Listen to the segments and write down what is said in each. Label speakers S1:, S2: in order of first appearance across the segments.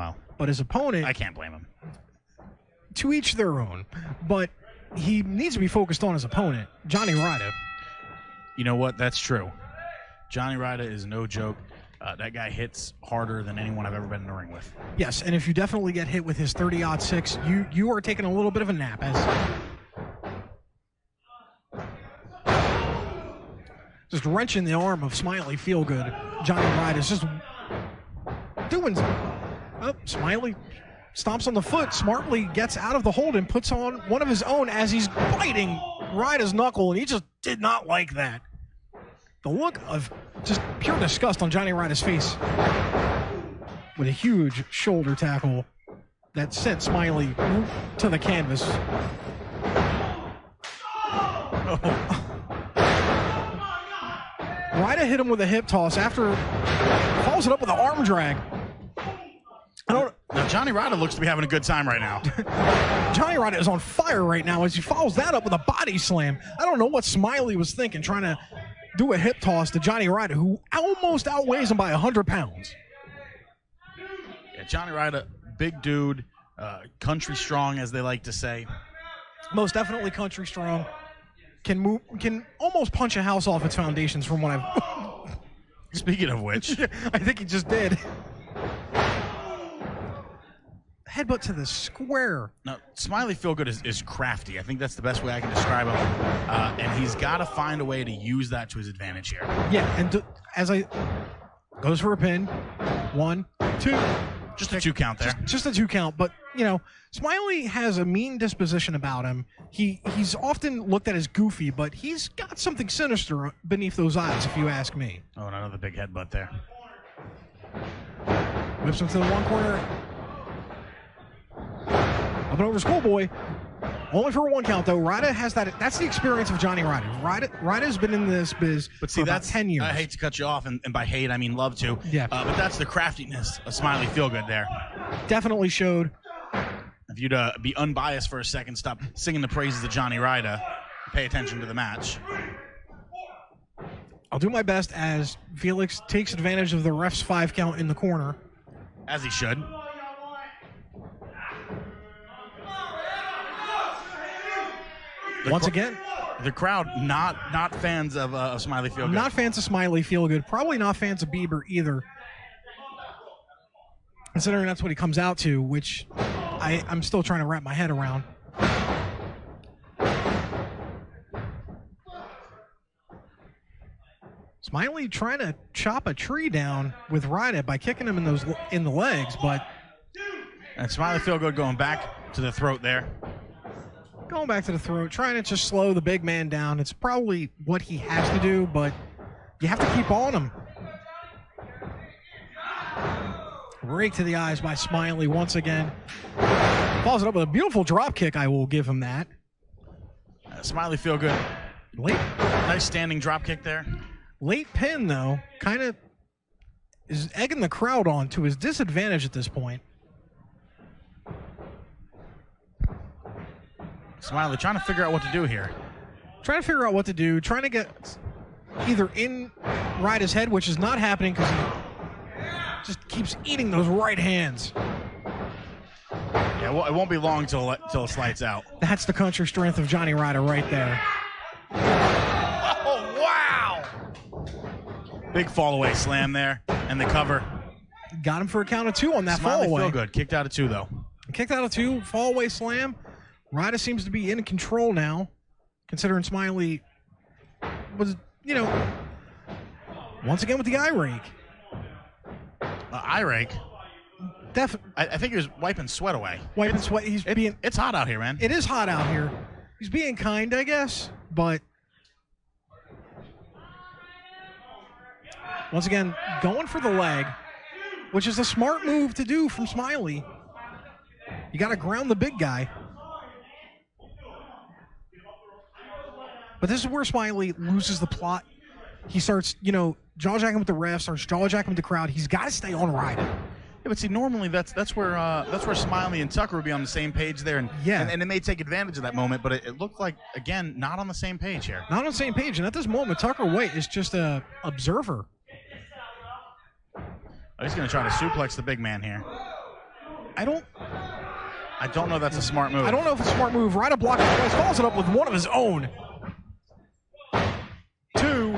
S1: Wow.
S2: But his opponent...
S1: I can't blame him.
S2: To each their own. But he needs to be focused on his opponent, Jonny Ryda.
S1: You know what? That's true. Jonny Ryda is no joke. That guy hits harder than anyone I've ever been in the ring with.
S2: Yes, and if you definitely get hit with his 30-06, you are taking a little bit of a nap. Just wrenching the arm of Smiley, feel good. Jonny Ryda is just doing... Oh, Smiley stomps on the foot, smartly gets out of the hold and puts on one of his own as he's biting Ryda's knuckle, and he just did not like that. The look of just pure disgust on Jonny Ryda's face with a huge shoulder tackle that sent Smiley to the canvas. Ryda hit him with a hip toss after follows it up with an arm drag.
S1: Now, Jonny Ryda looks to be having a good time right now.
S2: Jonny Ryda is on fire right now as he follows that up with a body slam. I don't know what Smiley was thinking, trying to do a hip toss to Jonny Ryda, who almost outweighs him by 100 pounds.
S1: Yeah, Jonny Ryda, big dude, country strong, as they like to say.
S2: Most definitely country strong. Can almost punch a house off its foundations from what I've...
S1: Speaking of which.
S2: I think he just did. Headbutt to the square.
S1: Now, Smiley Feelgood is crafty. I think that's the best way I can describe him. And he's got to find a way to use that to his advantage here.
S2: Yeah, and goes for a pin. 1, 2.
S1: Just a 2 count there.
S2: Just a 2 count, but, you know, Smiley has a mean disposition about him. He's often looked at as goofy, but he's got something sinister beneath those eyes, if you ask me.
S1: Oh, and another big headbutt there.
S2: Whips him to the one corner. Up and over Schoolboy. Only for a 1 count, though. Ryda has that. That's the experience of Jonny Ryda. Ryda's been in this biz for about 10 years.
S1: I hate to cut you off, and by hate, I mean love to.
S2: Yeah.
S1: But that's the craftiness of Smiley Feelgood there.
S2: Definitely showed.
S1: If you'd be unbiased for a second, stop singing the praises of Jonny Ryda, pay attention to the match.
S2: I'll do my best as Felix takes advantage of the ref's 5 count in the corner.
S1: As he should.
S2: Once again,
S1: the crowd not fans of Smiley Feelgood.
S2: Not fans of Smiley Feelgood. Probably not fans of Bieber either. Considering that's what he comes out to, which I'm still trying to wrap my head around. Smiley trying to chop a tree down with Ryda by kicking him in the legs, but...
S1: And Smiley Feelgood going back to the throat there.
S2: Going back to the throat, trying to just slow the big man down. It's probably what he has to do, but you have to keep on him. Rake to the eyes by Smiley once again. Follows it up with a beautiful drop kick, I will give him that.
S1: Smiley Feelgood. Nice standing drop kick there.
S2: Late pin, though, kind of is egging the crowd on to his disadvantage at this point.
S1: Smiley trying to figure out what to do here.
S2: Trying to figure out what to do. Trying to get either in Ryda's head, which is not happening because he just keeps eating those right hands.
S1: Yeah, well, it won't be long till it slides out.
S2: That's the country strength of Jonny Ryda right there.
S1: Oh, wow! Big fall-away slam there, and the cover.
S2: Got him for a count of 2 on that
S1: Smiley
S2: fall-away.
S1: Feelgood kicked out of 2, though.
S2: Kicked out of 2, fall-away slam. Ryda seems to be in control now, considering Smiley was, you know, once again with the eye rake.
S1: Eye rake? I think he was wiping sweat away.
S2: Wiping sweat.
S1: It's hot out here, man.
S2: It is hot out here. He's being kind, I guess, but once again, going for the leg, which is a smart move to do from Smiley. You got to ground the big guy. But this is where Smiley loses the plot. He starts, you know, jaw-jacking with the ref, starts jaw-jacking with the crowd. He's got to stay on Ryda.
S1: Yeah, but see, normally that's where Smiley and Tucker would be on the same page there, and it may take advantage of that moment. But it looked like, again, not on the same page here.
S2: Not on the same page, and at this moment, Tucker White is just a observer.
S1: He's going to try to suplex the big man here.
S2: I don't
S1: know if that's a smart move.
S2: I don't know if it's a smart move. Ryda blocking it twice, follows it up with one of his own. 2.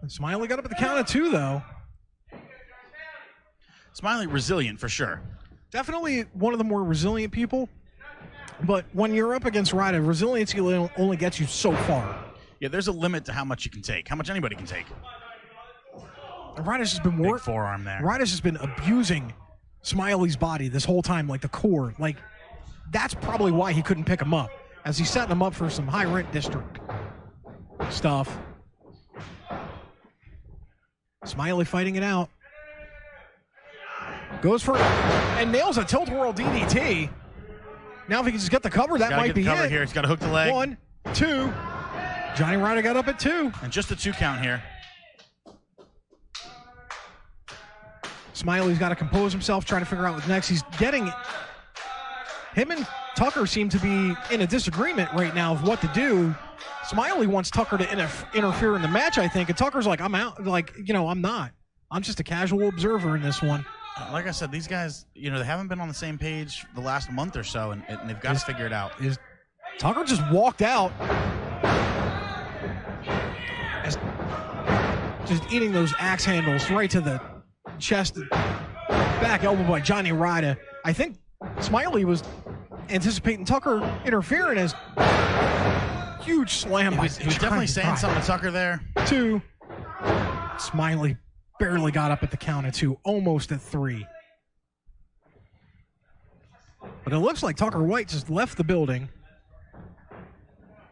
S2: Smiley got up at the count of 2, though.
S1: Smiley resilient for sure.
S2: Definitely one of the more resilient people. But when you're up against Ryda, resiliency only gets you so far.
S1: Yeah, there's a limit to how much you can take, how much anybody can take.
S2: Ryda's just been
S1: Big forearm there.
S2: Ryda's just been abusing Smiley's body this whole time, like the core. Like, that's probably why he couldn't pick him up, as he's setting him up for some high-rent district stuff. Smiley fighting it out. Goes for it and nails a tilt-whirl DDT. Now if he can just get the cover, that might be it.
S1: Here. He's got to hook the leg.
S2: 1, 2. Jonny Ryda got up at 2.
S1: And just a 2 count here.
S2: Smiley's got to compose himself, trying to figure out what's next. He's getting... Him and Tucker seem to be in a disagreement right now of what to do. Smiley wants Tucker to interfere in the match, I think, and Tucker's like, I'm out. Like, I'm not. I'm just a casual observer in this one.
S1: Like I said, these guys, they haven't been on the same page the last month or so, and they've got to figure it out.
S2: Tucker just walked out. Just eating those axe handles right to the chest. Back elbow by Jonny Ryda. I think Smiley was anticipating Tucker interfering as huge slam.
S1: He was definitely saying something to Tucker there.
S2: 2. Smiley barely got up at the count of 2, almost at 3. But it looks like Tucker White just left the building.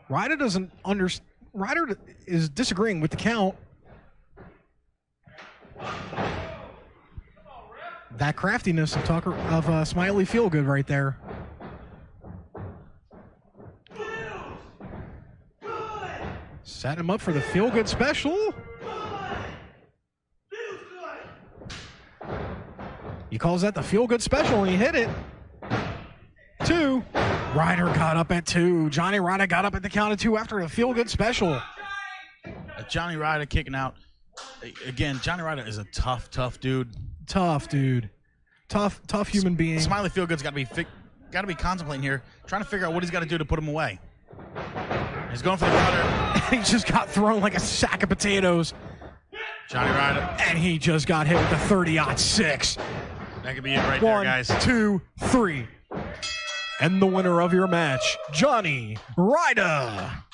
S2: Ryda doesn't understand. Ryda is disagreeing with the count. That craftiness of Smiley Feelgood right there. Set him up for the Feelgood special. He calls that the Feelgood special, and he hit it. 2. Ryder got up at 2. Jonny Ryda got up at the count of 2 after a Feelgood special.
S1: Jonny Ryda kicking out. Again, Jonny Ryda is a tough dude.
S2: Tough dude. Tough human being.
S1: Smiley Feelgood's got to be contemplating here, trying to figure out what he's got to do to put him away. He's going for the cutter.
S2: He just got thrown like a sack of potatoes.
S1: Jonny Ryda.
S2: And he just got hit with the 30-6.
S1: That could be it right there, guys.
S2: 1, 2, 3. And the winner of your match, Jonny Ryda.